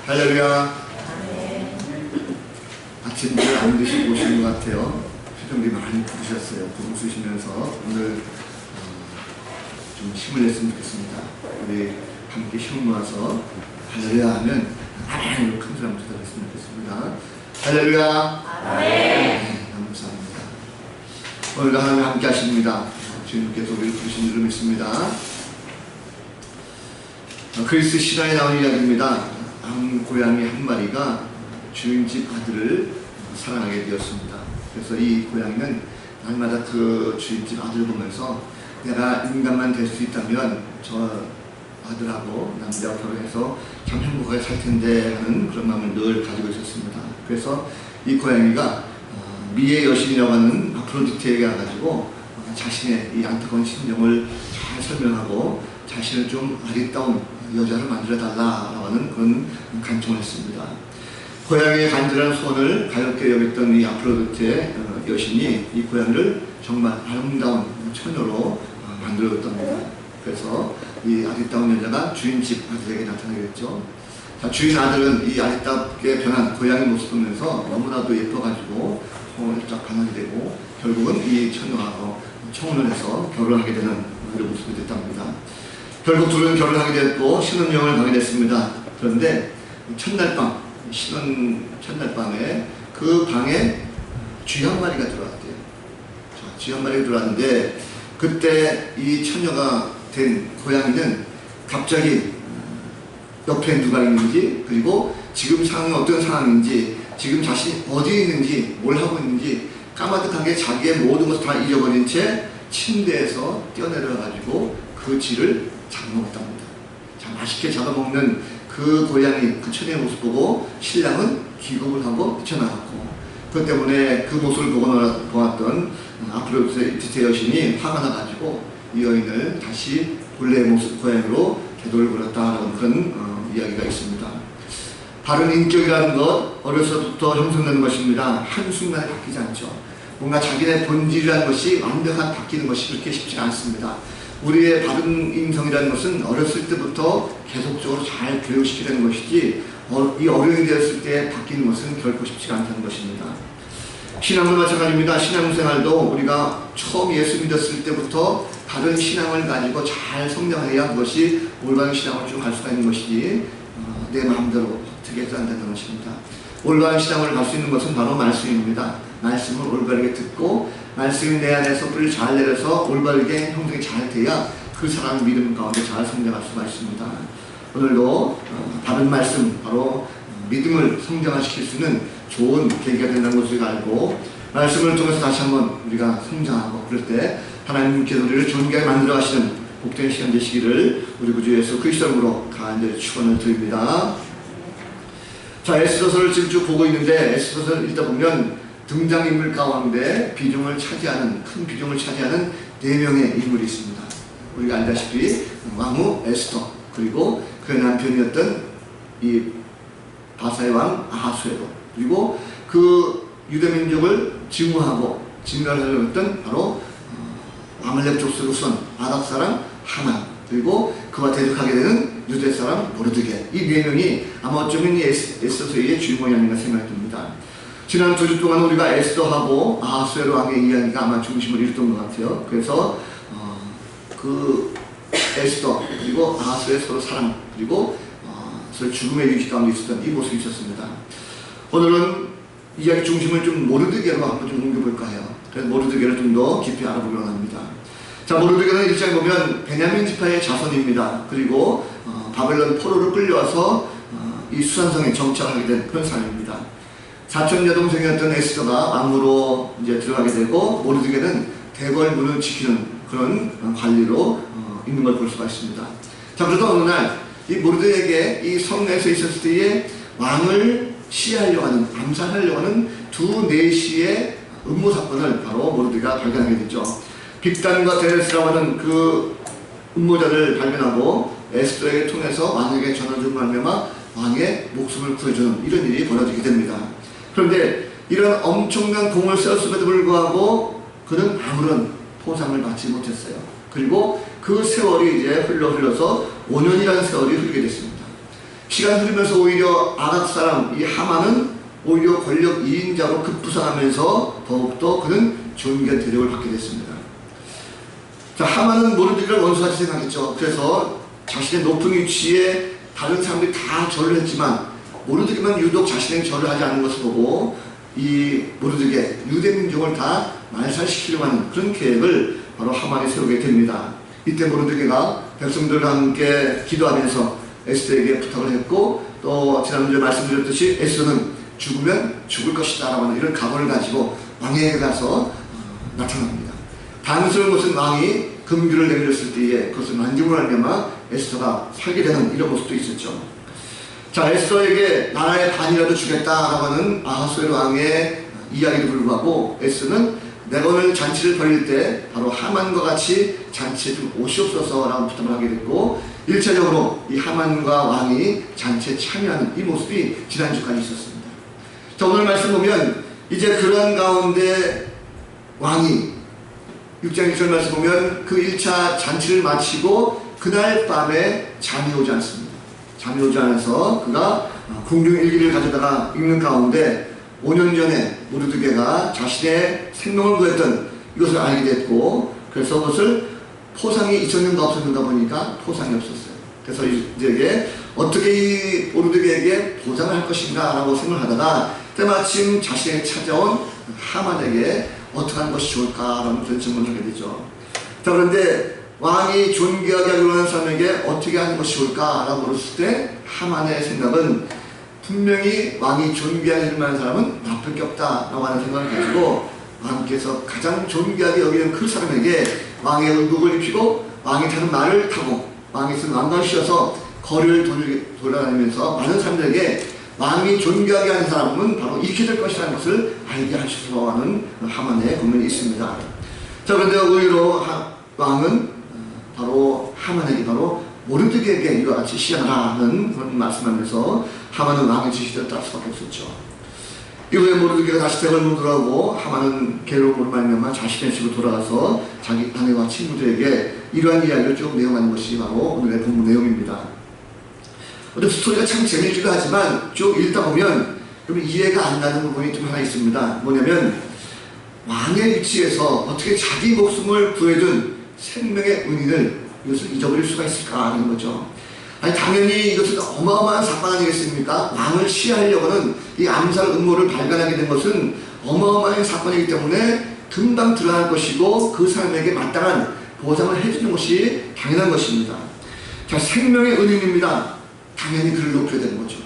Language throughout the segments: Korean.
할렐루야. 아침을 안 드시고 오신 것 같아요. 표정이 많이 부으셨어요. 웃으시면서 오늘 좀 힘을 냈으면 좋겠습니다. 우리 함께 힘을 모아서 할렐루야 하면 아멘 큰 소리 한번 쳐드렸으면 좋겠습니다. 할렐루야. 네, 감사합니다. 오늘도 하나님 함께 하십니다. 주님께서 우리를 부르신 줄을 믿습니다. 그리스 신화에 나온 이야기입니다. 한 고양이 한 마리가 주인집 아들을 사랑하게 되었습니다. 그래서 이 고양이는 날마다 그 주인집 아들을 보면서 내가 인간만 될 수 있다면 저 아들하고 남자와 결혼해서 참 행복하게 살 텐데 하는 그런 마음을 늘 가지고 있었습니다. 그래서 이 고양이가 미의 여신이라고 하는 아프로디테에게 가가지고 자신의 이 안타까운 심정을 잘 설명하고 자신을 좀 아리따운 여자를 만들어 달라라고 하는 그런 간청을 했습니다. 고양이의 간절한 소원을 가볍게 여겼던 이 아프로디테 여신이 이 고양이를 정말 아름다운 처녀로 만들었답니다. 그래서 이 아리따운 여자가 주인집 아들에게 나타나겠죠. 자, 주인 아들은 이 아리따게 변한 고양이 모습을 보면서 너무나도 예뻐가지고 쫙 반하게 되고 결국은 이 처녀하고 청혼을 해서 결혼하게 되는 그런 모습이 됐답니다. 결국 둘은 결혼하게 됐고 신혼여행을 가게 됐습니다. 그런데 첫날 밤, 신혼 첫날 밤에 그 방에 쥐 한 마리가 들어왔대요. 자, 쥐 한 마리가 들어왔는데 그때 이 처녀가 된 고양이는 갑자기 옆에 누가 있는지 그리고 지금 상황이 어떤 상황인지 지금 자신이 어디에 있는지 뭘 하고 있는지 까마득하게 자기의 모든 것을 다 잊어버린 채 침대에서 뛰어내려가지고 그 쥐를 잡아먹었답니다. 자, 맛있게 잡아먹는 그 고양이, 그 처녀의 모습 보고 신랑은 기겁을 하고 뛰쳐나갔고 그것 때문에 그 모습을 보았던 아프로디테 여신이 화가 나가지고 이 여인을 다시 본래의 모습 고양이로 되돌려버렸다라는 그런 이야기가 있습니다. 바른 인격이라는 것 어려서부터 형성되는 것입니다. 한순간에 바뀌지 않죠. 뭔가 자기의 본질이라는 것이 완벽하게 바뀌는 것이 그렇게 쉽지 않습니다. 우리의 바른 인성이라는 것은 어렸을 때부터 계속적으로 잘 교육시키는 것이지 이 어른이 되었을 때 바뀌는 것은 결코 쉽지가 않다는 것입니다. 신앙도 마찬가지입니다. 신앙생활도 우리가 처음 예수 믿었을 때부터 바른 신앙을 가지고 잘 성장해야 그것이 올바른 신앙을 쭉 갈 수가 있는 것이지 내 마음대로 어떻게 해서 안 된다는 것입니다. 올바른 신앙을 갈 수 있는 것은 바로 말씀입니다. 말씀을 올바르게 듣고 말씀이 내 안에서 뿌리를 잘 내려서 올바르게 형성이 잘 돼야 그 사람의 믿음 가운데 잘 성장할 수가 있습니다. 오늘도 바른 말씀, 바로 믿음을 성장시킬 수 있는 좋은 계기가 된다는 것을 알고 말씀을 통해서 다시 한번 우리가 성장하고 그럴 때 하나님께서 우리를 존귀하게 만들어 가시는 복된 시간 되시기를 우리 구주 예수 그리스도로 간절히 축원을 드립니다. 자, 에스더서를 지금 쭉 보고 있는데 에스더서를 읽다 보면 등장인물 가운데 큰 비중을 차지하는 4명의 인물이 있습니다. 우리가 알다시피 왕후 에스더 그리고 그의 남편이었던 이 바사의 왕 아하수에로 그리고 그 유대민족을 증오하고 진멸하려고 했던 바로 아말렉 족속의 선 아닥 사람 하만 그리고 그와 대적하게 되는 유대 사람 모르드게 이 4명이 아마 어쩌면 이 에스더서의 주인공이 아닌가 생각이 듭니다. 지난 2주 동안 우리가 에스더하고 아하수에로 왕의 이야기가 아마 중심을 이뤘던 것 같아요. 그래서 그 에스더 그리고 아하수의 서로 사랑 그리고 서로 죽음의 위기 가운데 있었던 이 모습이 있었습니다. 오늘은 이야기 중심을 좀 모르드게로 한번 좀 옮겨볼까 해요. 그래서 모르드게를 좀 더 깊이 알아보려고 합니다. 자, 모르드게는 1장에 보면 베냐민 지파의 자손입니다. 그리고 바벨론 포로로 끌려와서 이 수산성에 정착하게 된 그런 사람입니다. 사촌 여동생이었던 에스더가 왕으로 이제 들어가게 되고 모르드게는 대궐문을 지키는 그런 관리로 있는 걸 볼 수가 있습니다. 자, 그러다 어느 날 이 모르드게에게 이 성내에서 있었을 때에 왕을 시해하려고 하는, 암살하려고 하는 두 내시의 음모 사건을 바로 모르드게가 발견하게 됐죠. 빅단과 데레스라고 하는 그 음모자를 발견하고 에스더에게 통해서 왕에게 전화를 말미암아 왕의 목숨을 구해주는 이런 일이 벌어지게 됩니다. 그런데 이런 엄청난 공을 세웠음에도 불구하고 그는 아무런 보상을 받지 못했어요. 그리고 그 세월이 이제 흘러서 5년이라는 세월이 흐르게 됐습니다. 시간 흐르면서 오히려 아랍 사람 이 하만은 오히려 권력 2인자로 급부상하면서 더욱더 그는 존귀한 대접을 받게 됐습니다. 자, 하만은 모르드게를 원수같이 생각했죠. 그래서 자신의 높은 위치에 다른 사람들이 다 절을 했지만 모르드게만 유독 자신의 절을 하지 않는 것을 보고 이 모르드게 유대 민족을 다 말살시키려고 하는 그런 계획을 바로 하만이 세우게 됩니다. 이때 모르드게가 백성들과 함께 기도하면서 에스더에게 부탁을 했고, 또 지난주에 말씀드렸듯이 에스더는 죽으면 죽을 것이다 라고 하는 이런 각오를 가지고 왕에게 가서 나타납니다. 다행스러운 것은 왕이 금규를 내밀었을 때에 그것을 만짐으로 하려면 에스더가 살게 되는 이런 모습도 있었죠. 자, 에스더에게 나라의 반이라도 주겠다라고 하는 아하수에로 왕의 이야기도 불구하고 에스더는 내가 오늘 잔치를 벌일 때 바로 하만과 같이 잔치에 좀 오시옵소서라고 부탁을 하게 됐고, 1차적으로 이 하만과 왕이 잔치에 참여하는 이 모습이 지난주까지 있었습니다. 자, 오늘 말씀 보면 이제 그런 가운데 왕이 6장 1절 말씀 보면 그 1차 잔치를 마치고 그날 밤에 잠이 오지 않습니다. 잠이 오지 않아서 그가 궁중일기를 가져다가 읽는 가운데 5년 전에 모르드게가 자신의 생명을 구했던 이것을 알게 됐고, 그래서 그것을 포상이 있었는가 없었는가 보니까 포상이 없었어요. 그래서 이제 어떻게 이 모르드게에게 보상을 할 것인가 라고 생각하다가 때마침 자신에게 찾아온 하만에게 어떻게 하는 것이 좋을까라는 그런 질문을 하게 되죠. 자, 그런데 왕이 존귀하게 하려고 하는 사람에게 어떻게 하는 것이 좋을까라고 물었을 때 하만의 생각은 분명히 왕이 존귀하게 할 만한 사람은 나쁠 게 없다라고 하는 생각을 가지고 왕께서 가장 존귀하게 여기는 그 사람에게 왕의 의복을 입히고 왕이 타는 말을 타고 왕이 쓴 왕관을 씌워서 거리를 돌아다니면서 많은 사람들에게 왕이 존귀하게 하는 사람은 바로 이렇게 될 것이라는 것을 알게 하시소서 하는 하만의 고민이 있습니다. 자, 그런데 의외로 왕은 바로 하만에게 바로 모르드게에게 이와 같이 시행하라는 그런 말씀하면서 하만은 왕의 지시대로 따를 수밖에 없었죠. 이후에 모르드게가 다시 대궐문으로 돌아오고 하만은 괴로움으로 말미암아 자신의 집으로 돌아가서 자기 아내와 친구들에게 이러한 이야기를 쭉 내용하는 것이 바로 오늘의 본문 내용입니다. 어떤 스토리가 참 재미있기도 하지만 쭉 읽다 보면 좀 이해가 안 가는 부분이 좀 하나 있습니다. 뭐냐면 왕의 위치에서 어떻게 자기 목숨을 구해준 생명의 은인을 이것을 잊어버릴 수가 있을까 하는 거죠. 아니, 당연히 이것은 어마어마한 사건 아니겠습니까? 왕을 시해하려고는 이 암살 음모를 발견하게 된 것은 어마어마한 사건이기 때문에 금방 드러날 것이고 그 사람에게 마땅한 보상을 해주는 것이 당연한 것입니다. 자, 생명의 은인입니다. 당연히 그를 높여야 되는 거죠.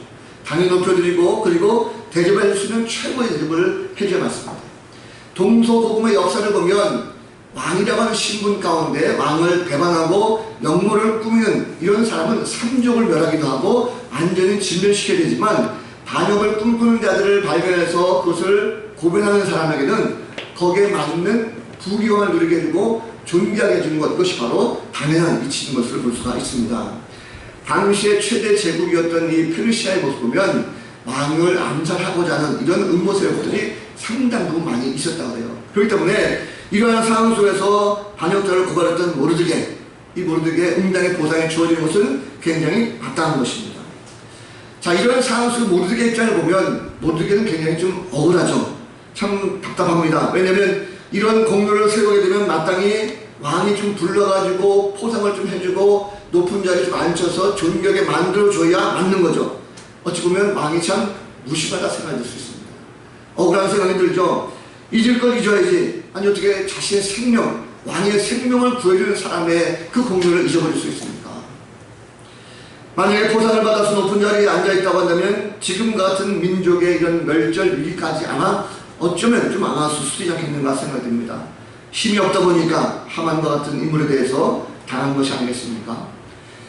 당연히 높여드리고 그리고 대접해 줄 수 있는 최고의 대접을 해줘야 맞습니다. 동서고금의 역사를 보면 왕이라고 하는 신분 가운데 왕을 배반하고 역모를 꾸미는 이런 사람은 삼족을 멸하기도 하고 완전히 진멸시켜야 되지만 반역을 꿈꾸는 자들을 발견해서 그것을 고변하는 사람에게는 거기에 맞는 부귀영화를 누리게 해주고 존귀하게 해주는 것, 이것이 바로 당연한 이치인 것을 볼 수가 있습니다. 당시의 최대 제국이었던 이 페르시아의 모습 보면 왕을 암살하고자 하는 이런 음모 세력들이 상당 부분 많이 있었다고 해요. 그렇기 때문에 이러한 상황 속에서 반역자를 고발했던 모르드게, 이 모르드게 응당의 보상이 주어지는 것은 굉장히 마땅한 것입니다. 자, 이런 상황 속 모르드게 입장을 보면 모르드게는 굉장히 좀 억울하죠. 참 답답합니다. 왜냐하면 이런 공로를 세우게 되면 마땅히 왕이 좀 불러가지고 포상을 좀 해주고 높은 자리에 좀 앉혀서 존경하게 만들어줘야 맞는 거죠. 어찌 보면 왕이 참 무심하다 생각이 들 수 있습니다. 억울한 생각이 들죠. 잊을 걸 잊어야지. 아니, 어떻게 자신의 생명, 왕의 생명을 구해주는 사람의 그 공로를 잊어버릴 수 있습니까? 만약에 포상을 받아서 높은 자리에 앉아있다고 한다면 지금 같은 민족의 이런 멸절 위기까지 아마 어쩌면 좀 아마 수습되지 않겠는가 생각이 듭니다. 힘이 없다 보니까 하만과 같은 인물에 대해서 당한 것이 아니겠습니까?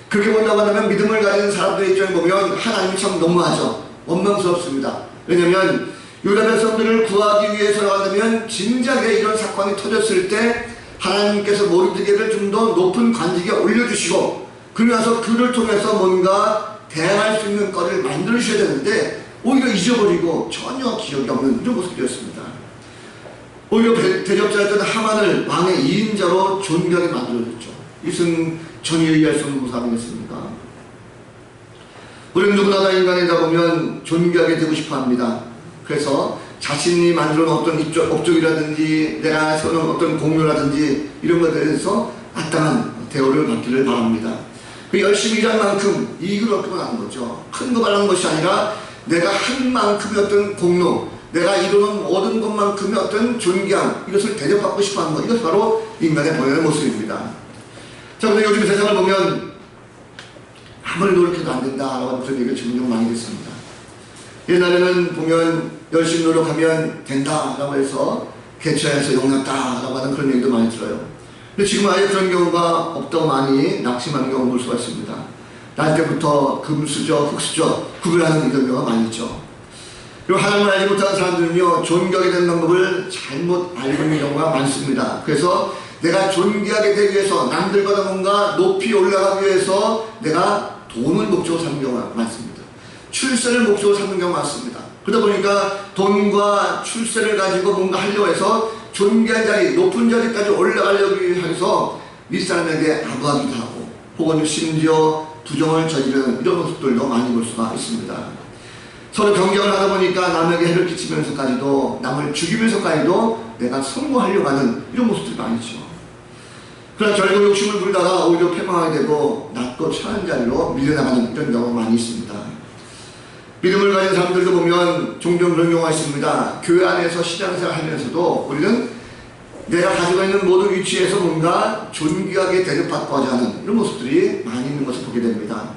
그렇게 본다고 한다면 믿음을 가진 사람들의 입장에 보면 하나님이 참 너무하죠. 원망스럽습니다. 왜냐하면 유다 백성들을 구하기 위해서라고 한다면 진작에 이런 사건이 터졌을 때 하나님께서 모르드게를 좀 더 높은 관직에 올려주시고 그러고 나서 그를 통해서 뭔가 대항할 수 있는 거를 만들어주셔야 되는데 오히려 잊어버리고 전혀 기억이 없는 이런 모습이었습니다. 오히려 대접자였던 하만을 왕의 2인자로 존귀하게 만들어줬죠. 이것은 전혀 이해할 수 없는 모습 아니겠습니까? 우리는 누구나 다 인간이다 보면 존귀하게 되고 싶어 합니다. 그래서 자신이 만들어 놓은 어떤 업적이라든지 내가 세워놓은 어떤 공로라든지 이런 것에 대해서 마땅한 대우를 받기를 바랍니다. 그 열심히 일한 만큼 이익을 얻고 하는 거죠. 큰 거 바라는 것이 아니라 내가 한 만큼의 어떤 공로, 내가 이루는 모든 것만큼의 어떤 존귀함, 이것을 대접받고 싶어 하는 것, 이것이 바로 인간의 본연의 모습입니다. 자, 근데 요즘 세상을 보면 아무리 노력해도 안 된다라고 하는 그런 얘기를 종종 많이 듣습니다. 옛날에는 보면 열심히 노력하면 된다라고 해서 개최해서 용납다라고 하는 그런 얘기도 많이 들어요. 근데 지금 아예 그런 경우가 없다고 많이 낙심하는 경우 볼 수가 있습니다. 날 때부터 금수저, 흙수저 구별하는 이런 경우가 많이 있죠. 그리고 하나님을 알지 못하는 사람들은요, 존귀하게 되는 방법을 잘못 알고 있는 경우가 많습니다. 그래서 내가 존귀하게 되기 위해서 남들보다 뭔가 높이 올라가기 위해서 내가 돈을 목적으로 삼는 경우가 많습니다. 출세를 목적으로 삼는 경우가 많습니다. 그러다 보니까 돈과 출세를 가지고 뭔가 하려고 해서 존귀한 자리, 높은 자리까지 올라가려고 해서 윗사람에게 아부하기도 하고 혹은 심지어 부정을 저지르는 이런 모습들도 많이 볼 수가 있습니다. 서로 경쟁을 하다 보니까 남에게 해를 끼치면서까지도 남을 죽이면서까지도 내가 성공하려고 하는 이런 모습들이 많죠. 그러나 결국 욕심을 부리다가 오히려 패망하게 되고 낮고 천한 자리로 밀려나가는 이런 경우가 많이 있습니다. 믿음을 가진 사람들도 보면 종종 그런 경우가 있습니다. 교회 안에서 신앙생활 하면서도 우리는 내가 가지고 있는 모든 위치에서 뭔가 존귀하게 대접받고 하지 않은 이런 모습들이 많이 있는 것을 보게 됩니다.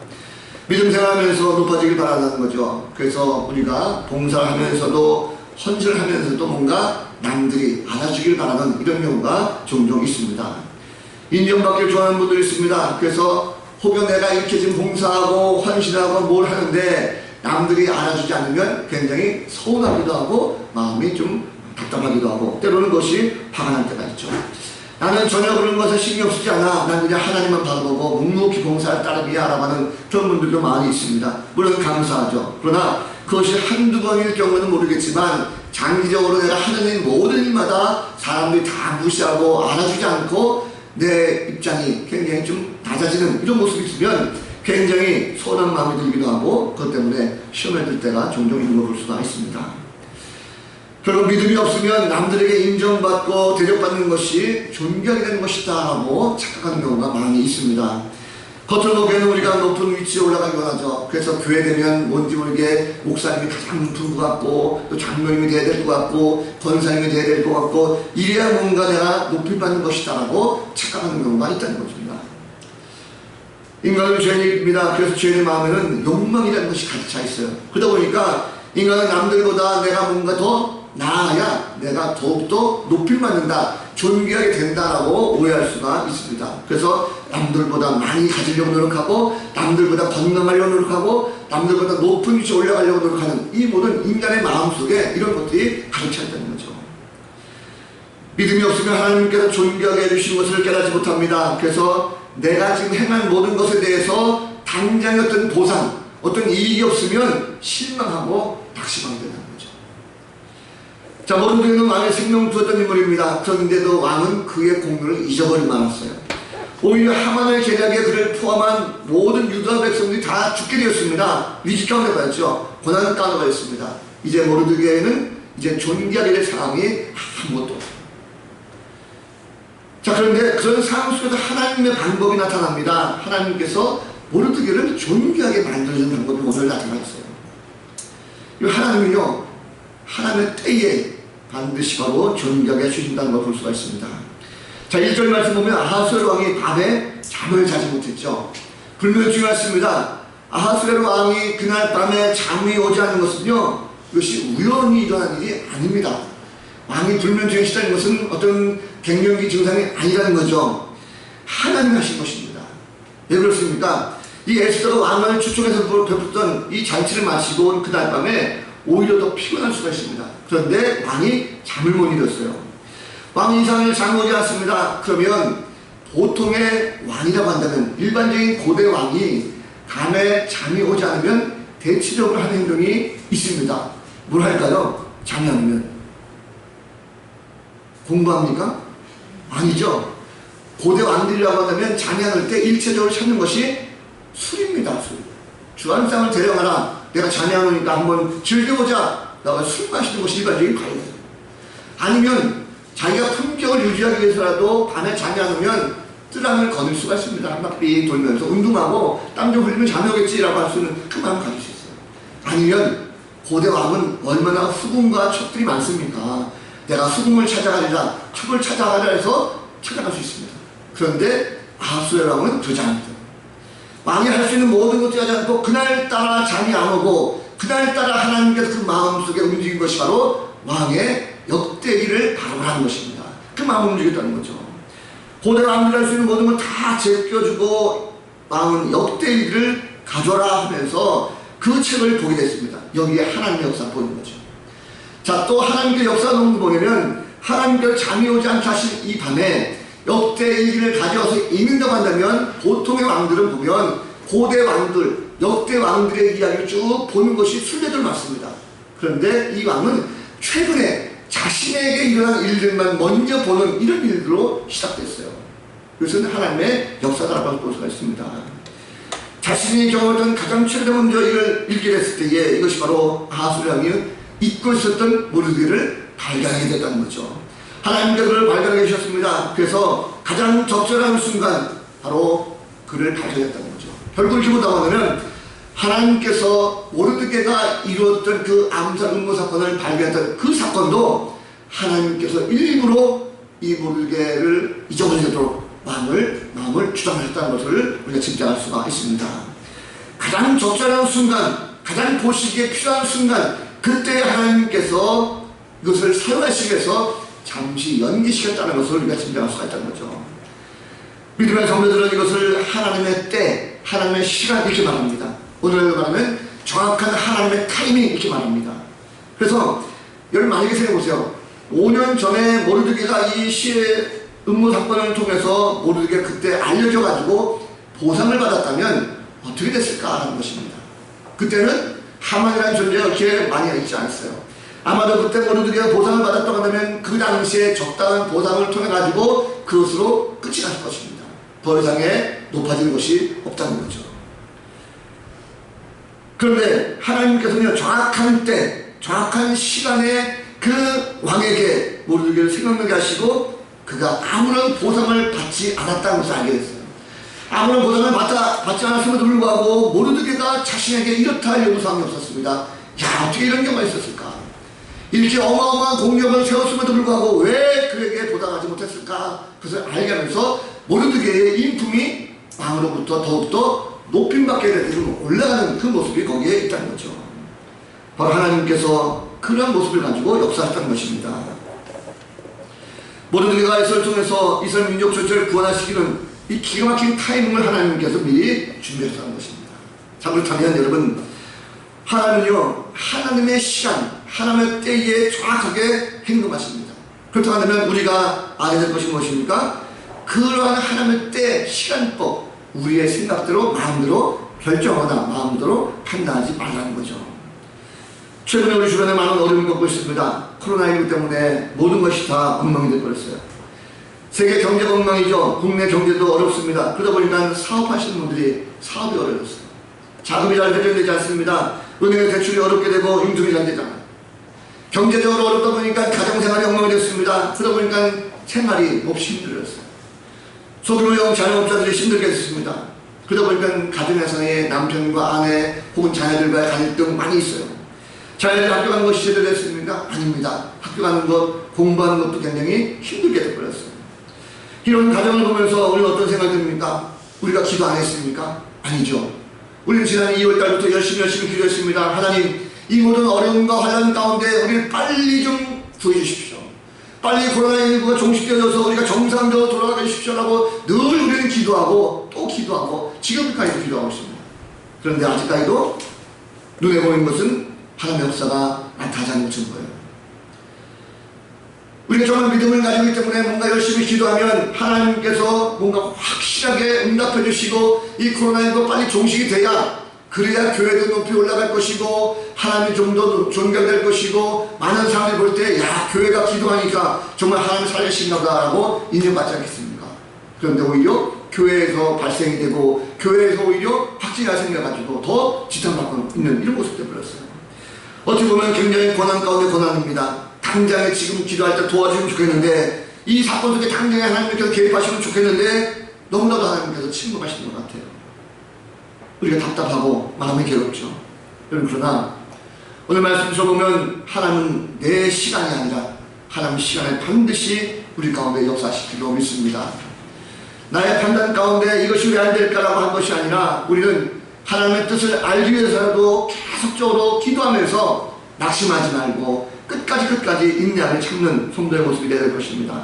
믿음 생활하면서 높아지길 바라는 거죠. 그래서 우리가 봉사를 하면서도 헌신을 하면서도 뭔가 남들이 알아주길 바라는 이런 경우가 종종 있습니다. 인정받기를 좋아하는 분들이 있습니다. 그래서 혹여 내가 이렇게 지금 봉사하고 헌신하고 뭘 하는데 남들이 알아주지 않으면 굉장히 서운하기도 하고 마음이 좀 답답하기도 하고 때로는 그것이 화가 날 때가 있죠. 나는 전혀 그런 것에 신경 쓰지 않아. 난 그냥 하나님만 바라보고 묵묵히 봉사를 따르기야 라고 하는 그런 분들도 많이 있습니다. 물론 감사하죠. 그러나 그것이 한두 번일 경우는 모르겠지만 장기적으로 내가 하는 일 모든 일마다 사람들이 다 무시하고 알아주지 않고 내 입장이 굉장히 좀 낮아지는 이런 모습이 있으면 굉장히 서운한 마음이 들기도 하고 그것 때문에 시험에 들 때가 종종 있는 걸 볼 수가 있습니다. 결국 믿음이 없으면 남들에게 인정받고 대접받는 것이 존귀하게 되는 것이다 라고 착각하는 경우가 많이 있습니다. 겉으로 보기에는 우리가 높은 위치에 올라가기 원하죠. 그래서 교회 되면 뭔지 모르게 목사님이 가장 높은 것 같고 또 장로님이 돼야 될 것 같고 권사님이 돼야 될 것 같고 이래야 뭔가 내가 높이 받는 것이다 라고 착각하는 경우가 있다는 것입니다. 인간은 죄인입니다. 그래서 죄인의 마음에는 욕망이라는 것이 가득 차 있어요. 그러다 보니까 인간은 남들보다 내가 뭔가 더 나아야 내가 더욱더 높임 받는다, 존귀하게 된다라고 오해할 수가 있습니다. 그래서 남들보다 많이 가지려고 노력하고 남들보다 건강하려고 노력하고 남들보다 높은 위치에 올라가려고 노력하는 이 모든 인간의 마음속에 이런 것들이 가득 차 있다는 거죠. 믿음이 없으면 하나님께서 존귀하게 해주신 것을 깨닫지 못합니다. 그래서 내가 지금 행한 모든 것에 대해서 당장의 어떤 보상, 어떤 이익이 없으면 실망하고 낙심하게 된다는 거죠. 자, 모르드게는 왕의 생명을 두었던 인물입니다. 그런데도 왕은 그의 공로를 잊어버리고 말았어요. 오히려 하만의 계략에 그를 포함한 모든 유다 백성들이 다 죽게 되었습니다. 위기 가운데 가였죠. 고난 가운데 가였습니다. 이제 모르드게는 이제 존귀하게 될 상황이 아무것도 없어요. 자, 그런데 그런 상황 속에서 하나님의 방법이 나타납니다. 하나님께서 모르드게를 존귀하게 만들어주는 방법이 오늘 나타나 있어요. 이 하나님은요, 하나님의 때에 반드시 바로 존귀하게 해주신다는 걸 볼 수가 있습니다. 자, 1절 말씀 보면 아하수에로 왕이 밤에 잠을 자지 못했죠. 불면증이었습니다. 아하수에로 왕이 그날 밤에 잠이 오지 않는 것은요, 이것이 우연히 일어난 일이 아닙니다. 왕이 불면증에 시달린 것은 어떤 갱년기 증상이 아니라는 거죠. 하나님이 하신 것입니다. 왜 그렇습니까? 이 에스더가 왕을 추천해서 베풀던 이 잔치를 마치고 온 그날 밤에 오히려 더 피곤할 수가 있습니다. 그런데 왕이 잠을 못 이뤘어요. 왕이 이상을 잠이 오지 않습니다. 그러면 보통의 왕이라고 한다면 일반적인 고대 왕이 밤에 잠이 오지 않으면 대체적으로 하는 행동이 있습니다. 뭘 할까요? 잠이 안 오면 공부합니까? 아니죠. 고대 왕들이라고 한다면 잠이 안 올 때 일체적으로 찾는 것이 술입니다. 술. 주한상을 데려가라. 내가 자네 안 오니까 한번 즐겨보자. 나가 술 마시는 것이 일반적인 과외예요. 아니면 자기가 품격을 유지하기 위해서라도 밤에 잠이 안 오면 뜰함을 거둘 수가 있습니다. 한 바퀴 돌면서 운동하고 땀 좀 흘리면 잠이 오겠지라고 할 수는 그 마음 가질 수 있어요. 아니면 고대 왕은 얼마나 후궁과 첩들이 많습니까? 내가 후궁을 찾아가리라, 첩을 찾아가리라 해서 찾아갈 수 있습니다. 그런데 아하수의 왕은 그러지 않았죠. 왕이 할 수 있는 모든 것도 하지 않고 그날따라 잠이 안 오고 그날따라 하나님께서 그 마음속에 움직인 것이 바로 왕의 역대기를 바로하는 것입니다. 그 마음을 움직였다는 거죠. 고대 왕들이 할 수 있는 모든 걸 다 제껴주고 왕은 역대기를 가져라 하면서 그 책을 보게 됐습니다. 여기에 하나님의 역사를 보는 거죠. 자, 또 하나님의 역사를 보면 하나님께서 잠이 오지 않게 하신 이 밤에 역대기를 가져와서 읽는다고 한다면 보통의 왕들은 보면 고대 왕들, 역대 왕들의 이야기를 쭉 보는 것이 순례들 맞습니다. 그런데 이 왕은 최근에 자신에게 일어난 일들만 먼저 보는 이런 일들로 시작됐어요. 이것은 하나님의 역사다라고 볼 수가 있습니다. 자신이 경험했던 가장 최근에 먼저 이걸 읽게 됐을 때에 이것이 바로 아하수 왕이 잊고 있었던 모르드게를 발견하게 됐다는 거죠. 하나님께서 그를 발견하게 하셨습니다. 그래서 가장 적절한 순간 바로 그를 발견했다는 거죠. 결국 이렇게 보다 보면 하나님께서 모르드게가 이루었던 그 암살 음모 사건을 발견했던 그 사건도 하나님께서 일부러 이 모르드게를 잊어버리도록 마음을 주장하셨다는 것을 우리가 짐작할 수가 있습니다. 가장 적절한 순간, 가장 보시기에 필요한 순간, 그때 하나님께서 이것을 사용하시기 위해서 잠시 연기시켰다는 것을 우리가 짐작할 수가 있다는 거죠. 믿음의 성도들은 이것을 하나님의 때, 하나님의 시간 이렇게 말합니다. 오늘 말하면 정확한 하나님의 타이밍 이렇게 말합니다. 그래서 여러분 만약에 생각해보세요. 5년 전에 모르드게가 이 시의 음모 사건을 통해서 모르드게가 그때 알려져가지고 보상을 받았다면 어떻게 됐을까 하는 것입니다. 그때는 하만이라는 존재가 그렇게 많이 있지 않았어요. 아마도 그때 모르드게가 보상을 받았다고 한다면 그 당시에 적당한 보상을 통해 가지고 그것으로 끝이 날 것입니다. 더 이상의 높아진 것이 없다는 거죠. 그런데 하나님께서는 정확한 때, 정확한 시간에 그 왕에게 모르드게를 생각나게 하시고 그가 아무런 보상을 받지 않았다는 것을 알게 됐어요. 아무런 보상을 받지 않았음에도 불구하고 모르드게가 자신에게 이렇다 할 요구사항이 없었습니다. 야, 어떻게 이런 경우가 있었을까? 이렇게 어마어마한 공력을 세웠음에도 불구하고 왜 그에게 보답하지 못했을까? 그것을 알게 하면서 모르드게의 인품이 왕으로부터 더욱더 높임받게 되는 올라가는 그 모습이 거기에 있다는 거죠. 바로 하나님께서 그런 모습을 가지고 역사했다는 것입니다. 모르드게가 이스라엘을 통해서 이스라엘 민족 전체를 구원하시기는 이 기가 막힌 타이밍을 하나님께서 미리 준비했다는 것입니다. 자, 그렇다면 여러분, 하나님은요, 하나님의 시간, 하나님의 때에 정확하게 행동하십니다. 그렇다고 하면 우리가 알아야 될 것이 무엇입니까? 그러한 하나님의 때, 시간법, 우리의 생각대로, 마음대로 결정하거나 마음대로 판단하지 말라는 거죠. 최근에 우리 주변에 많은 어려움을 겪고 있습니다. 코로나19 때문에 모든 것이 다 엉망이 되어버렸어요. 세계 경제가 엉망이죠. 국내 경제도 어렵습니다. 그러다 보니까 사업하시는 분들이 사업이 어려졌어요. 자금이 잘 배정되지 않습니다. 은행의 대출이 어렵게 되고 융통이 잘 되잖아요. 경제적으로 어렵다 보니까 가정생활이 엉망이 됐습니다. 그러다 보니까 생활이 몹시 힘들어졌어요. 소규모형 자영업자들이 힘들겠습니다. 그러다 보니까 가정에서의 남편과 아내 혹은 자녀들과의 갈등 많이 있어요. 자녀들이 학교 가는 것이 제대로 됐습니까? 아닙니다. 학교 가는 것, 공부하는 것도 굉장히 힘들게 되어버렸어요. 이런 가정을 보면서 우리는 어떤 생각이 듭니까? 우리가 기도 안 했습니까? 아니죠. 우리는 지난 2월달부터 열심히 기도했습니다. 하나님, 이 모든 어려움과 환난 가운데 우리를 빨리 좀 구해주십시오. 빨리 코로나19가 종식되어서 우리가 정상적으로 돌아가게 해주십시오라고 늘 우리는 기도하고 또 기도하고 지금까지도 기도하고 있습니다. 그런데 아직까지도 눈에 보이는 것은 하나님의 역사가 나타나지 않는 거예요. 우리가 정말 믿음을 가지고 있기 때문에 뭔가 열심히 기도하면 하나님께서 뭔가 확실하게 응답해 주시고 이 코로나19가 빨리 종식이 돼야, 그래야 교회도 높이 올라갈 것이고 하나님이 좀 더 존경될 것이고 많은 사람들이 볼 때 야, 교회가 기도하니까 정말 하나님 살리신가 보다라고 인정받지 않겠습니까? 그런데 오히려 교회에서 발생이 되고 교회에서 오히려 박제가 생겨가지고 더 지탄받고 있는 이런 모습이 되어버렸어요. 어떻게 보면 굉장히 고난 가운데 고난입니다. 당장에 지금 기도할 때 도와주면 좋겠는데, 이 사건 속에 당장에 하나님께서 개입하시면 좋겠는데 너무나도 하나님께서 침묵하시는 것 같아요. 우리가 답답하고 마음이 괴롭죠. 여러분, 그러나 오늘 말씀 들어보면 하나님은 내 시간이 아니라 하나님 시간에 반드시 우리 가운데 역사시키고 믿습니다. 나의 판단 가운데 이것이 왜 안 될까라고 한 것이 아니라 우리는 하나님의 뜻을 알기 위해서라도 계속적으로 기도하면서 낙심하지 말고 끝까지 인내하며 참는 성도의 모습이 되야 될 것입니다.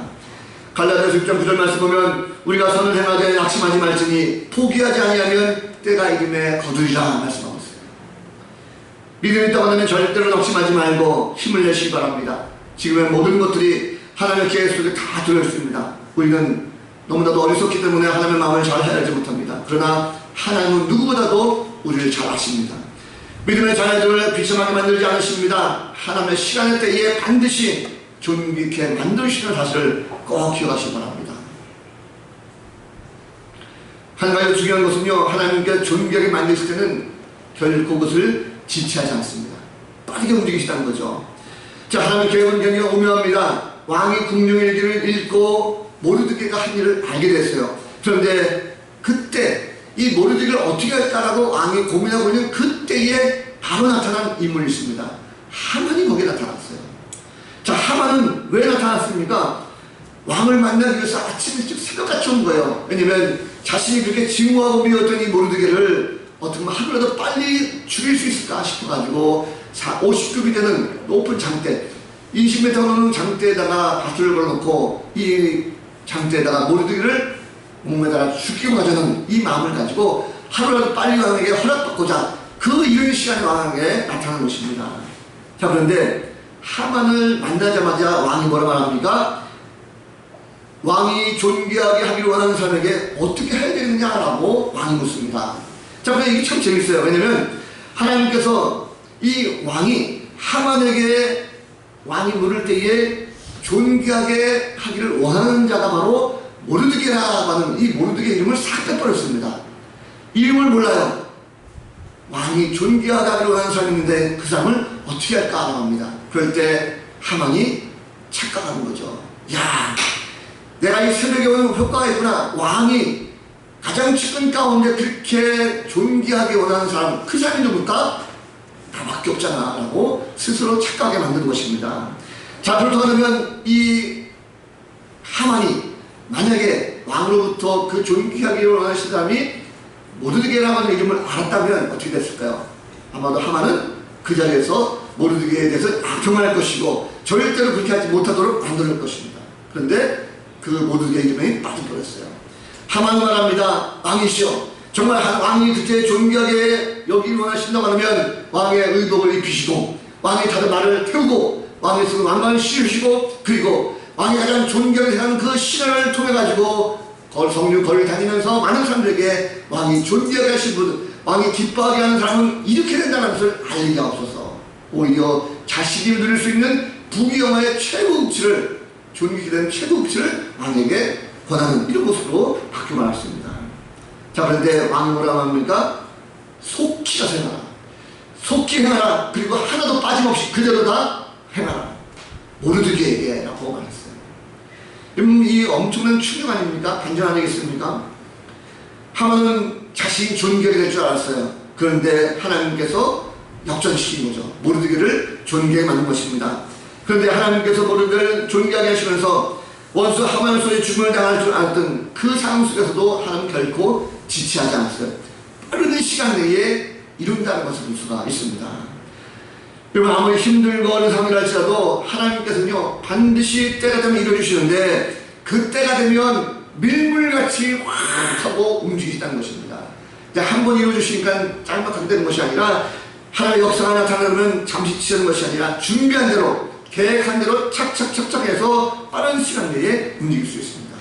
갈라디아서 6장 9절 말씀 보면 우리가 선을 행하되 낙심하지 말지니 포기하지 아니하면 때가 이름에 거두리라 말씀하고 있어요. 믿음이 있다고 하면 절대로 낙심하지 말고 힘을 내시기 바랍니다. 지금의 모든 것들이 하나님의 계획 속에 다 들어있습니다. 우리는 너무나도 어리석기 때문에 하나님의 마음을 잘 헤아리지 못합니다. 그러나 하나님은 누구보다도 우리를 잘 아십니다. 믿음의 자녀들을 비참하게 만들지 않으십니다. 하나님의 시간의 때에 반드시 존귀케 만드시는 사실을 꼭 기억하시기 바랍니다. 한 가지 중요한 것은요, 하나님께 존귀하게 만드실 때는 결코 그것을 지체하지 않습니다. 빠르게 움직이시다는 거죠. 자, 하나님 계획은 굉장히 오묘합니다. 왕이 궁룡일기를 읽고 모르드게가 한 일을 알게 됐어요. 그런데 그때 이 모르드게를 어떻게 할까라고 왕이 고민하고 있는 그때에 바로 나타난 인물이 있습니다. 하만이 거기에 나타났어요. 자, 하만은 왜 나타났습니까? 왕을 만나기 위해서 아침 일찍 새벽같이 온 거예요. 왜냐면 자신이 그렇게 증오하고 미웠던 이 모르드게를 어떻게 하면 하루라도 빨리 죽일 수 있을까 싶어가지고 50급이 되는 높은 장대, 20m 넘는 장대에다가 밧줄을 걸어놓고 이 장대에다가 모르드게를 목매달아 죽이고 가자는 이 마음을 가지고 하루라도 빨리 왕에게 허락받고자 그 이른 시간에 왕에게 나타난 것입니다. 자, 그런데 하만을 만나자마자 왕이 뭐라 말합니까? 왕이 존귀하게 하기를 원하는 사람에게 어떻게 해야 되느냐라고 왕이 묻습니다. 자, 근데 이게 참 재밌어요. 왜냐면 하나님께서 이 왕이 하만에게 왕이 물을 때에 존귀하게 하기를 원하는 자가 바로 모르드게라고 하는 이 모르드게 이름을 싹 빼버렸습니다. 이름을 몰라요. 왕이 존귀하게 하기를 원하는 사람이 있는데 그 사람을 어떻게 할까 합니다. 그럴 때 하만이 착각하는 거죠. 야, 내가 이 새벽에 오는 효과가 있구나. 왕이 가장 측근 가운데 그렇게 존귀하게 원하는 사람, 그 사람이 누굴까? 나밖에 없잖아 라고 스스로 착각하게 만드는 것입니다. 자, 그렇다면 이 하만이 만약에 왕으로부터 그 존귀하게 원하시는 사람이 모르드게라고 하는 이름을 알았다면 어떻게 됐을까요? 아마도 하만은 그 자리에서 모르드게에 대해서 악평할 것이고 절대로 그렇게 하지 못하도록 만들 것입니다. 그런데 그 모르드게 이름이 빠져버렸어요. 하만은 말합니다. 왕이시여, 정말 왕이 그렇게 존귀하게 여기를 원하신다고 하면 왕의 의복을 입히시고 왕의 다른 말을 태우고 왕의 쓰는 왕관을 씌우시고 그리고 왕이 가장 존귀하게 생각하는 그 신앙을 통해 가지고 성령 거리를 다니면서 많은 사람들에게 왕이 존귀하게 하신 분, 왕이 기뻐하게 하는 사람은 이렇게 된다는 것을 알리게 하옵소서. 오히려 자식이 누릴 수 있는 부귀영화의 최고 흡치를, 존귀하게 된 최고 흡치를 왕에게 권하는 이런 모습으로 바뀌어 말았습니다. 자, 그런데 왕이 뭐라고 합니까? 속히 가서 행하라. 속히 행하라. 그리고 하나도 빠짐없이 그대로 다 행하라. 모르드게에게 라고 말했어요. 이 엄청난 충격 아닙니까? 반전 아니겠습니까? 하만은 자신이 존귀하게 될 줄 알았어요. 그런데 하나님께서 역전시킨 거죠. 모르드게를 존귀하게 만든 것입니다. 그런데 하나님께서 모르드게를 존귀하게 하시면서 원수 하만 손에 죽음을 당할 줄 알았던 그 상황 속에서도 하나님 결코 지체하지 않았어요. 빠른 시간 내에 이룬다는 것을 볼 수가 있습니다. 여러분, 아무리 힘들고 어려운 상황이라 할지라도 하나님께서는요 반드시 때가 되면 이루어주시는데 그 때가 되면 밀물같이 확 하고 움직이시다는 것입니다. 한 번 이루어주시니까 짤막하게 되는 것이 아니라 하나님의 역사가 나타나면 잠시 지체하는 것이 아니라 준비한 대로 계획한 대로 착착착착 해서 빠른 시간 내에 움직일 수 있습니다.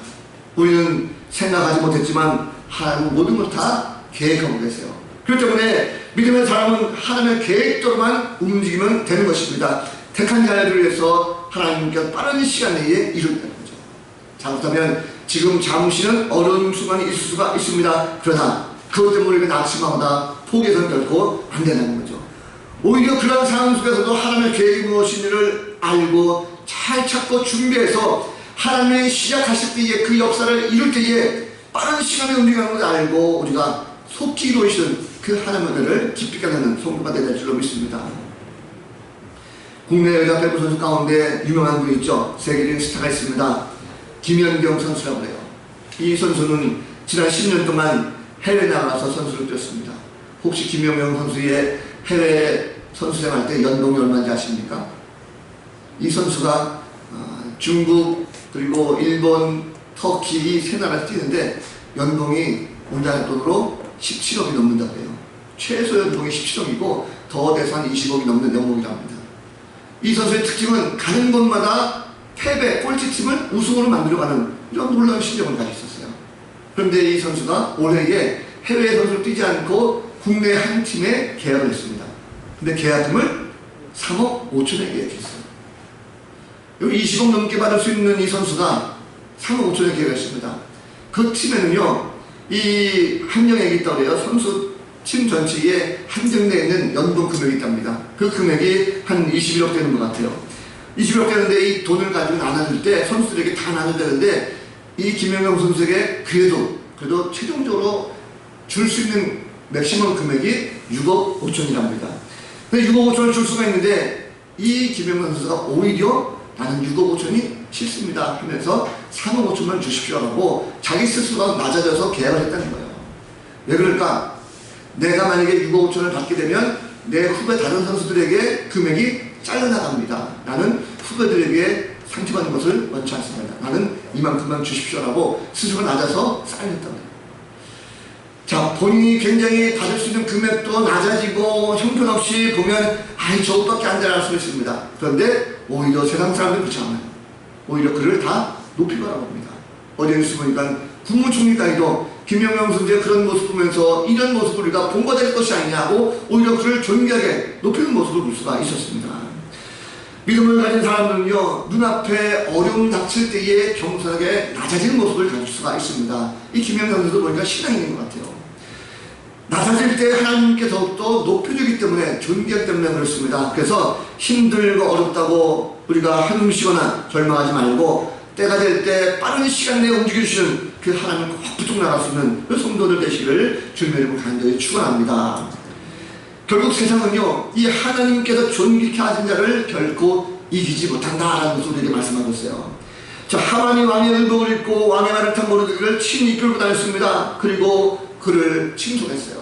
우리는 생각하지 못했지만 하나님은 모든 걸 다 계획하고 계세요. 그렇기 때문에 믿음의 사람은 하나님의 계획대로만 움직이면 되는 것입니다. 택한 자녀들을 위해서 하나님께 빠른 시간 내에 이룬다는 거죠. 자, 그렇다면 지금 잠시는 어려운 순간이 있을 수가 있습니다. 그러나 그것 때문에 우리가 낙심하거나 포기해서는 결코 안 된다는 거죠. 오히려 그런 상황 속에서도 하나님의 계획이 무엇인지를 알고 잘 찾고 준비해서 하나님이 시작하실 때에 그 역사를 이룰 때에 빠른 시간에 움직이는 것을 알고 우리가 속히 이루시는 그 하나님의 은혜를 깊이 깨닫는 성도가 되야 될 줄로 믿습니다. 국내 여자 배구 선수 가운데 유명한 분이 있죠. 세계적인 스타가 있습니다. 김연경 선수라고 해요. 이 선수는 지난 10년 동안 해외 나가서 선수를 뛰었습니다. 혹시 김연경 선수의 해외 선수생활 때 연봉이 얼마인지 아십니까? 이 선수가 중국 그리고 일본, 터키 이 세 나라에서 뛰는데 연봉이 우리나라 돈으로 17억이 넘는다고 해요. 최소 연봉이 17억이고 더 돼서 한 20억이 넘는 연봉이라고 합니다. 이 선수의 특징은 가는 곳마다 패배, 꼴찌팀을 우승으로 만들어가는 이런 놀라운 실력을 가지고 있었어요. 그런데 이 선수가 올해에 해외 선수를 뛰지 않고 국내 한 팀에 계약을 했습니다. 근데 계약금을 3억 5천에 계약했어요. 여기 20억 넘게 받을 수 있는 이 선수가 3억 5천에 계약했습니다. 그 팀에는요, 이 한정액이 있다고 해요. 선수 팀 전체에 한정되어 있는 연봉 금액이 있답니다. 그 금액이 한 21억 되는 것 같아요. 21억 되는데 이 돈을 가지고 나눠줄 때 선수들에게 다 나눠주는데 이 김연경 선수에게 그래도 최종적으로 줄 수 있는 맥시멈 금액이 6억 5천이랍니다. 근데 6억 5천을 줄 수가 있는데 이 김연경 선수가 오히려 나는 6억 5천이 싫습니다 하면서 3억 5천만 주십시오라고 자기 스스로가 낮아져서 계약을 했다는 거예요. 왜 그럴까? 내가 만약에 6억 5천을 받게 되면 내 후배 다른 선수들에게 금액이 잘려나갑니다. 나는 후배들에게 상처받는 것을 원치 않습니다. 나는 이만큼만 주십시오라고 스스로가 낮아서 쌓였다는 거예요. 자, 본인이 굉장히 받을 수 있는 금액도 낮아지고 형편없이 보면 아이 저것밖에 안 되나 할 수 있습니다. 그런데 오히려 세상 사람들은 그렇지 않아요. 오히려 그를 다 높이라고 합니다. 어제 뉴스 보니까 국무총리까지도 김연경 선수의 그런 모습 보면서 이런 모습을 우리가 본받을 것이 아니냐고 오히려 그를 존귀하게 높이는 모습을 볼 수가 있었습니다. 믿음을 가진 사람들은요, 눈앞에 어려움 닥칠 때에 겸손하게 낮아지는 모습을 가질 수가 있습니다. 이 김연경 선수도 보니까 신앙이 있는 것 같아요. 낮아질 때 하나님께 더욱더 높여주기 때문에, 존귀하기 때문에 그렇습니다. 그래서 힘들고 어렵다고 우리가 한숨 쉬거나 절망하지 말고 때가 될 때 빠른 시간 내에 움직여주시는 그 하나님을 확 붙들고 나갈 수 있는 그 성도들 되시기를 주님의 이름으로 간절히 축원합니다. 결국 세상은요, 이 하나님께서 존귀케 하신 자를 결코 이기지 못한다라는 것을 우리에게 말씀하고 있어요. 자, 하만이 왕의 의복을 입고 왕의 말을 탄 모르드게를 친히 이끌고 다녔습니다. 그리고 그를 칭송했어요.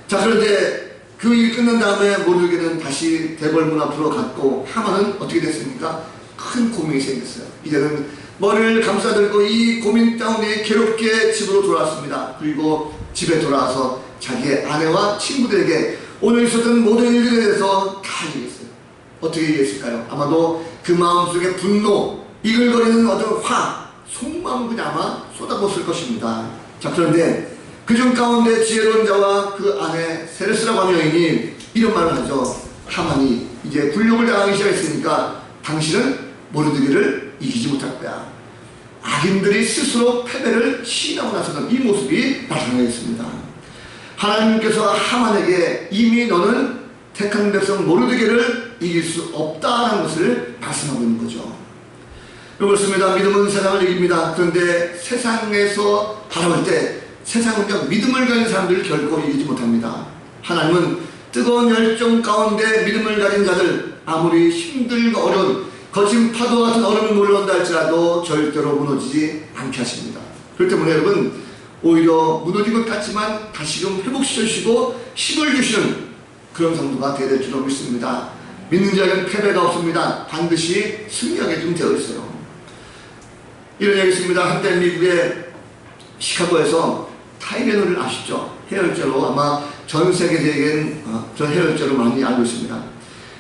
자, 그런데 그 일 끝난 다음에 모르드게는 다시 대궐문 앞으로 갔고 하만은 어떻게 됐습니까? 큰 고민이 생겼어요. 이제는 머리를 감싸들고 이 고민 가운데 괴롭게 집으로 돌아왔습니다. 그리고 집에 돌아와서 자기의 아내와 친구들에게 오늘 있었던 모든 일들에 대해서 다 얘기했어요. 어떻게 얘기했을까요? 아마도 그 마음속에 분노, 이글거리는 어떤 화, 속마음을 그냥 아마 쏟아붓을 것입니다. 자, 그런데 그중 가운데 지혜로운 자와 그 아내 세레스라고 하는 여인이 이런 말을 하죠. 하만이 이제 굴욕을 당하기 시작했으니까 당신은 모르드게를 이기지 못할 거야. 악인들이 스스로 패배를 시인하고 나서는 이 모습이 나타나겠습니다. 하나님께서 하만에게 이미 너는 택한 백성 모르드게를 이길 수 없다는 것을 말씀하고 있는 거죠. 그렇습니다. 믿음은 세상을 이깁니다. 그런데 세상에서 바라볼 때 세상은 믿음을 가진 사람들을 결코 이기지 못합니다. 하나님은 뜨거운 열정 가운데 믿음을 가진 자들, 아무리 힘들고 어려운 거친 파도와 같은 얼음을 몰려온다 할지라도 절대로 무너지지 않게 하십니다. 그렇기 때문에 여러분, 오히려 무너진 것 같지만 다시금 회복시켜주시고 힘을 주시는 그런 성도가 되어야 될 줄로 믿습니다. 믿는 자에게는 패배가 없습니다. 반드시 승리하게 좀 되어 있어요. 이런 얘기 있습니다. 한때 미국의 시카고에서 타이레놀을 아시죠? 해열제로 아마 전 세계적인 전 해열제로 많이 알고 있습니다.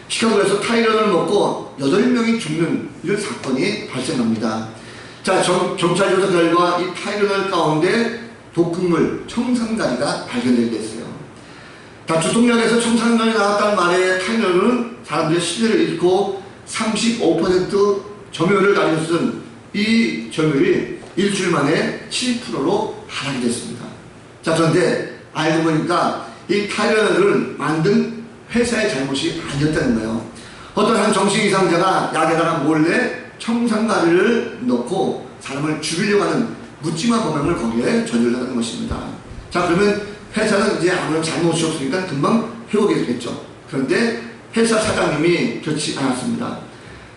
시카고에서 타이레놀을 먹고 8명이 죽는 이런 사건이 발생합니다. 자, 경찰 조사 결과 이 타이레놀 가운데 독극물 청산가리가 발견되게 됐어요. 다 주통약에서 청산가리 나왔다는 말에 타이레놀은 사람들의 신뢰를 잃고 35% 점유율을 가지고 쓴 이 점유율이 일주일 만에 7%로 하락이 됐습니다. 자, 그런데 알고 보니까 이 타이레놀을 만든 회사의 잘못이 아니었다는 거예요. 어떤 한 정식 이상자가 약에다가 몰래 청산가리를 넣고 사람을 죽이려고 하는 묻지마 범행을 거기에 저질렀다는 것입니다. 자, 그러면 회사는 이제 아무런 잘못이 없으니까 금방 회복이 되겠죠. 그런데 회사 사장님이 그렇지 않았습니다.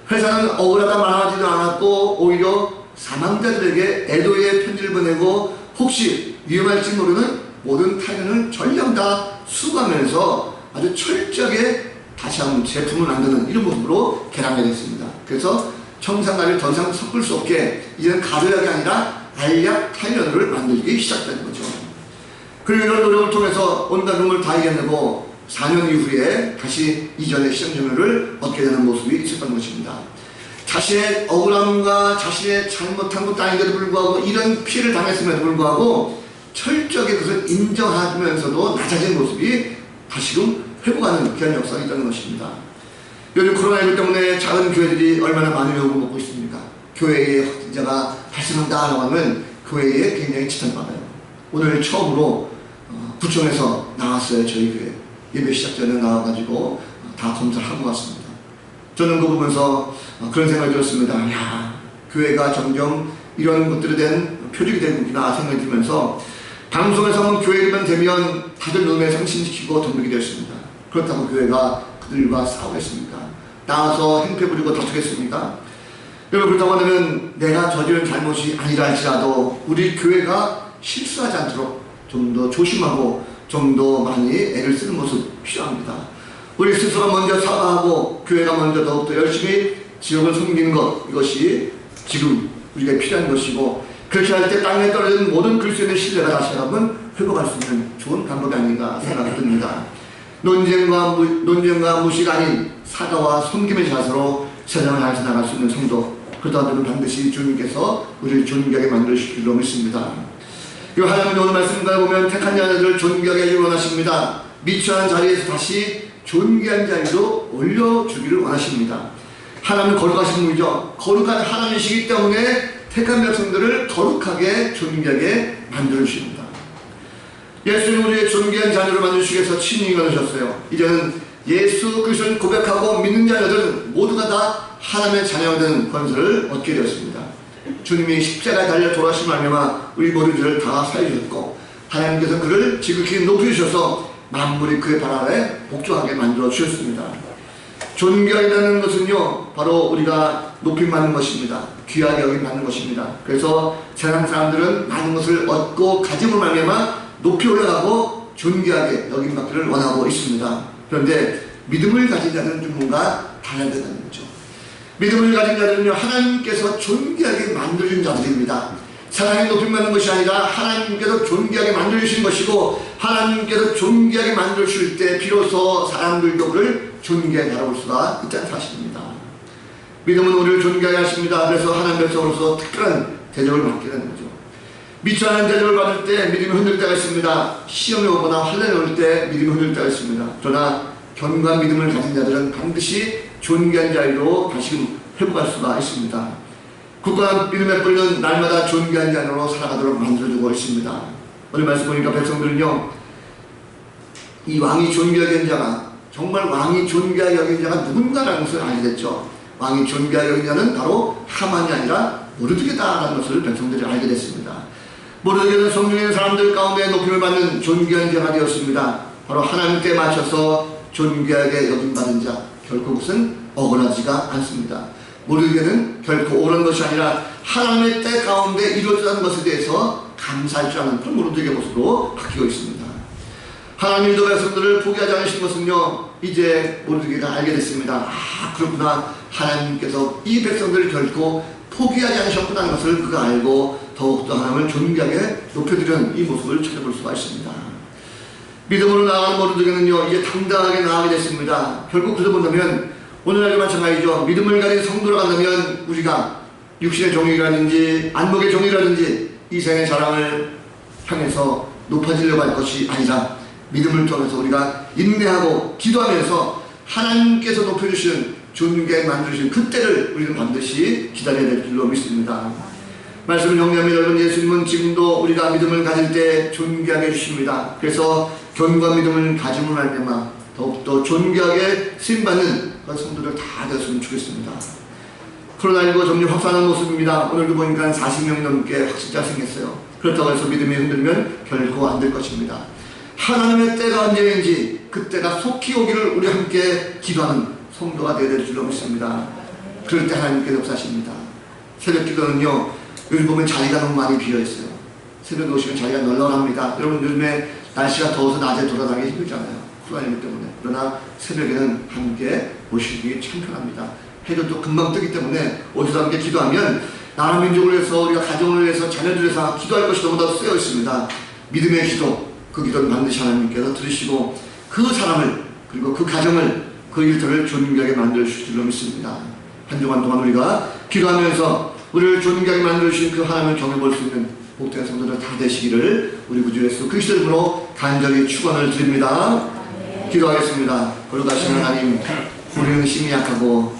회사는 억울하다 말하지도 않았고 오히려 사망자들에게 애도의 편지를 보내고 혹시 위험할지 모르는 모든 타이레놀을 전량 다 수거하면서 아주 철저하게 다시 한번 제품을 만드는 이런 모습으로 개량하게 됐습니다. 그래서 청산가리를 더 이상 섞을 수 없게 이제는 가루약이 아니라 알약 타이레놀을 만들기 시작된 거죠. 그리고 이런 노력을 통해서 온갖 룸을 다 이겨내고 4년 이후에 다시 이전의 시장점유를 얻게 되는 모습이 있었던 것입니다. 자신의 억울함과 자신의 잘못한 것도 아닌데도 불구하고 이런 피해를 당했음에도 불구하고 철저하게 그것을 인정하면서도 낮아진 모습이 다시금 회복하는 귀한 역사가 있다는 것입니다. 요즘 코로나19 때문에 작은 교회들이 얼마나 많은 욕을 먹고 있습니까? 교회에 확진자가 발생한다라고 하면 교회에 굉장히 지탄받아요. 오늘 처음으로 구청에서 나왔어요. 저희 교회 예배 시작 전에 나와가지고 다 검사를 하고 왔습니다. 저는 그거 보면서 그런 생각이 들었습니다. 야, 교회가 점점 이런 것들에 대한 표적이 되는구나 생각이 들면서 방송에서 한번 교회 이름만 되면 다들 눈에 상심시키고 덤비게 되었습니다. 그렇다고 교회가 그들과 싸우겠습니까? 나와서 행패 부리고 다투겠습니까? 여러분, 그렇다고 하면 내가 저지른 잘못이 아니라 할지라도 우리 교회가 실수하지 않도록 좀 더 조심하고 좀 더 많이 애를 쓰는 모습 필요합니다. 우리 스스로가 먼저 사과하고 교회가 먼저 더욱더 열심히 지역을 섬기는 것, 이것이 지금 우리가 필요한 것이고, 그렇게 할 때 땅에 떨어진 모든 그리스도인의 신뢰가 다시 한번 회복할 수 있는 좋은 방법이 아닌가 생각이 듭니다. 논쟁과 무시가 아닌 사과와 섬김의 자세로 세상을 잘 나갈 수 있는 성도, 그렇다면 반드시 주님께서 우리를 존귀하게 만드실 줄로 믿습니다. 이 하나님의 오늘 말씀을 보면 택한 자들을 존귀하게 하기를 원하십니다. 미처한 자리에서 다시 존귀한 자리로 올려주기를 원하십니다. 하나님은 거룩하신 분이죠. 거룩한 하나님이시기 때문에 택한 백성들을 거룩하게 존귀하게 만들어주십니다. 예수님 우리의 존귀한 자녀를 만드시기 위해서 친히 일어나셨어요. 이제는 예수 그리스도를 고백하고 믿는 자녀들은 모두가 다 하나님의 자녀가 되는 권세를 얻게 되었습니다. 주님이 십자가에 달려 돌아가신 말미암아 우리 모두들을 다 살려주셨고, 하나님께서 그를 지극히 높이주셔서 만물이 그의 발 아래 복종하게 만들어 주셨습니다. 존귀하다는 것은요, 바로 우리가 높임받는 것입니다. 귀하게 여김받는 것입니다. 그래서 세상 사람들은 많은 것을 얻고 가짐으로 말미암아 높이 올라가고 존귀하게 여김받기를 원하고 있습니다. 그런데 믿음을 가진 자들은 좀 뭔가 달라야 된다는 거죠. 믿음을 가진 자들은요, 하나님께서 존귀하게 만들어준 자들입니다. 사랑이 높임받는 것이 아니라 하나님께서 존귀하게 만들어주신 것이고, 하나님께서 존귀하게 만들어주실 때 비로소 사람들도 그를 존귀하게 바라볼 수가 있다는 사실입니다. 믿음은 우리를 존귀하게 하십니다. 그래서 하나님 백성으로서 특별한 대접을 받게 되는 거죠. 미처 않은 대접을 받을 때 믿음이 흔들 때가 있습니다. 시험이 오거나 환난이 올 때 믿음이 흔들 때가 있습니다. 그러나 견고한 믿음을 가진 자들은 반드시 존귀한 자리로 다시금 회복할 수가 있습니다. 굳건한 믿음의 뿌리는 날마다 존귀한 자녀로 살아가도록 만들어주고 있습니다. 오늘 말씀 보니까 백성들은요, 이 왕이 존귀하게 여긴 자가, 정말 왕이 존귀하게 여긴 자가 누군가라는 것을 알게 됐죠. 왕이 존귀하게 여긴 자는 바로 하만이 아니라 모르드게다라는 것을 백성들이 알게 됐습니다. 모르드게는 성중에 있는 사람들 가운데 높임을 받는 존귀한 자가 되었습니다. 바로 하나님께 맞춰서 존귀하게 여김받은 자, 결코 그것은 억울하지가 않습니다. 모르드게는 결코 옳은 것이 아니라 하나님의 때 가운데 이루어졌다는 것에 대해서 감사할 줄 아는 그런 모르드게 모습으로 바뀌고 있습니다. 하나님 믿음 백성들을 포기하지 않으신 것은요, 이제 모르드게가 알게 됐습니다. 아, 그렇구나. 하나님께서 이 백성들을 결코 포기하지 않으셨구나는 것을 그가 알고 더욱더 하나님을 존귀하게 높여드리는 이 모습을 찾아볼 수가 있습니다. 믿음으로 나아가는 모르드게는요, 이제 당당하게 나아가게 됐습니다. 결국 그래서 본다면 오늘날도 마찬가지죠. 믿음을 가진 성도로 간다면 우리가 육신의 종이라든지 안목의 종이라든지 이 세상의 자랑을 향해서 높아지려고 할 것이 아니라 믿음을 통해서 우리가 인내하고 기도하면서 하나님께서 높여주시는 존귀하게 만들어주신 그때를 우리는 반드시 기다려야 될 줄로 믿습니다. 말씀을 정리합니다. 여러분, 예수님은 지금도 우리가 믿음을 가질 때 존귀하게 해주십니다. 그래서 견고한 믿음을 가짐을 말미암아 더욱더 존귀하게 쓰임받는 그 성도들 다 되었으면 좋겠습니다. 코로나19 점점 확산하는 모습입니다. 오늘도 보니까 40명 넘게 확진자 생겼어요. 그렇다고 해서 믿음이 흔들면 결코 안 될 것입니다. 하나님의 때가 언제인지 그 때가 속히 오기를 우리 함께 기도하는 성도가 되어야 될 줄로 믿습니다. 그럴 때 하나님께서 역사하십니다. 새벽 기도는요, 요즘 보면 자리가 너무 많이 비어있어요. 새벽에 오시면 자리가 널널합니다. 여러분, 요즘에 날씨가 더워서 낮에 돌아다니기 힘들잖아요. 코로나19 때문에. 그러나 새벽에는 함께 오시기 참 편합니다. 해도 또 금방 뜨기 때문에 오셔서 함께 기도하면 나라 민족을 위해서, 우리가 가정을 위해서, 자녀들을 위해서 기도할 것이 너무나 쓰여 있습니다. 믿음의 기도, 그 기도는 반드시 하나님께서 들으시고 그 사람을, 그리고 그 가정을, 그 일터를 존귀하게 만들어 주실 줄로 믿습니다. 한 주간 동안 우리가 기도하면서 우리를 존귀하게 만들어 주신 그 하나님을 경험해 볼 수 있는 복된 성도들 다 되시기를 우리 구주 예수 그리스도의 이름으로 간절히 축원을 드립니다. 기도하겠습니다. 거룩하신 하나님, 우리는 힘이 약하고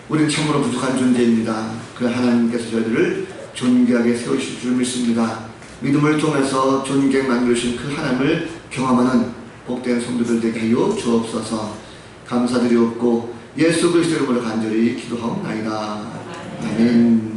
우리는 참으로 부족한 존재입니다. 그 하나님께서 저희들을 존귀하게 세우실 줄 믿습니다. 믿음을 통해서 존귀하게 만드신 그 하나님을 경험하는 복된 성도들 되게 하여 주옵소서. 감사드리옵고 예수 그리스도의 이름으로 간절히 기도하옵나이다. 아멘.